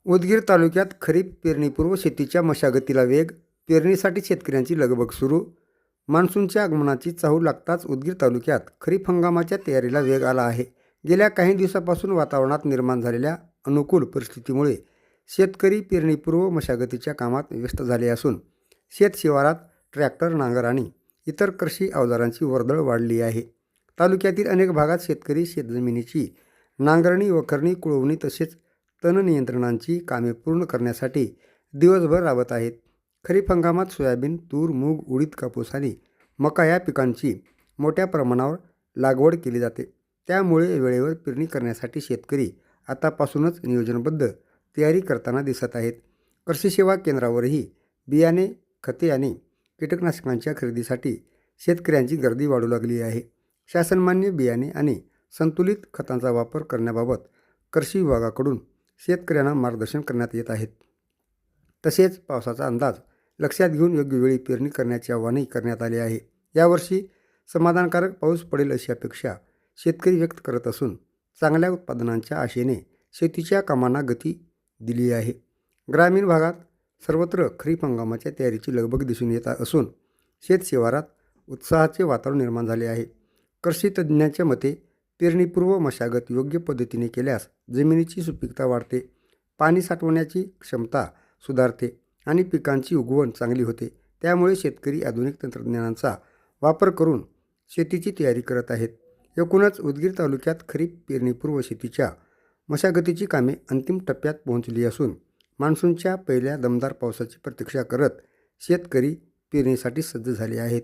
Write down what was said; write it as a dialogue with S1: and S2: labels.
S1: उदगीर तालुक्यात खरीप पेरणीपूर्व शेतीच्या मशागतीला वेग. पेरणीसाठी शेतकऱ्यांची लगबग सुरू. मान्सूनच्या आगमनाची चाहूल लागताच उदगीर तालुक्यात खरीप हंगामाच्या तयारीला वेग आला आहे. गेल्या काही दिवसापासून वातावरणात निर्माण झालेल्या अनुकूल परिस्थितीमुळे शेतकरी पेरणीपूर्व मशागतीच्या कामात व्यस्त झाले असून शेतशिवारात ट्रॅक्टर, नांगर आणि इतर कृषी अवजारांची वर्दळ वाढली आहे. तालुक्यातील अनेक भागात शेतकरी शेतजमिनीची नांगरणी, वखरणी, कुळवणी तसेच तण नियंत्रणांची कामे पूर्ण करण्यासाठी दिवसभर राबत आहेत. खरीप हंगामात सोयाबीन, तूर, मूग, उडीद, कापूस आणि मका या पिकांची मोठ्या प्रमाणावर लागवड केली जाते. त्यामुळे वेळेवर पेरणी करण्यासाठी शेतकरी आतापासूनच नियोजनबद्ध तयारी करताना दिसत आहेत. कृषी सेवा केंद्रावरही बियाणे, खते आणि कीटकनाशकांच्या खरेदीसाठी शेतकऱ्यांची गर्दी वाढू लागली आहे. शासनमान्य बियाणे आणि संतुलित खतांचा वापर करण्याबाबत कृषी विभागाकडून शेतकऱ्यांना मार्गदर्शन करण्यात येत आहेत. तसेच पावसाचा अंदाज लक्षात घेऊन योग्य वेळी पेरणी करण्याचे आवाहनही करण्यात आले आहे. यावर्षी समाधानकारक पाऊस पडेल अशी अपेक्षा शेतकरी व्यक्त करत असून चांगल्या उत्पादनांच्या आशेने शेतीच्या कामांना गती दिली आहे. ग्रामीण भागात सर्वत्र खरीप हंगामाच्या तयारीची लगबग दिसून येत असून शेतशिवारात उत्साहाचे वातावरण निर्माण झाले आहे. कृषी तज्ज्ञांच्या मते पेरणीपूर्व मशागत योग्य पद्धतीने केल्यास जमिनीची सुपीकता वाढते, पाणी साठवण्याची क्षमता सुधारते आणि पिकांची उगवण चांगली होते. त्यामुळे शेतकरी आधुनिक तंत्रज्ञानाचा वापर करून शेतीची तयारी करत आहेत. एकूणच उदगीर तालुक्यात खरीप पेरणीपूर्व शेतीच्या मशागतीची कामे अंतिम टप्प्यात पोहोचली असून मान्सूनच्या पहिल्या दमदार पावसाची प्रतीक्षा करत शेतकरी पेरणीसाठी सज्ज झाले आहेत.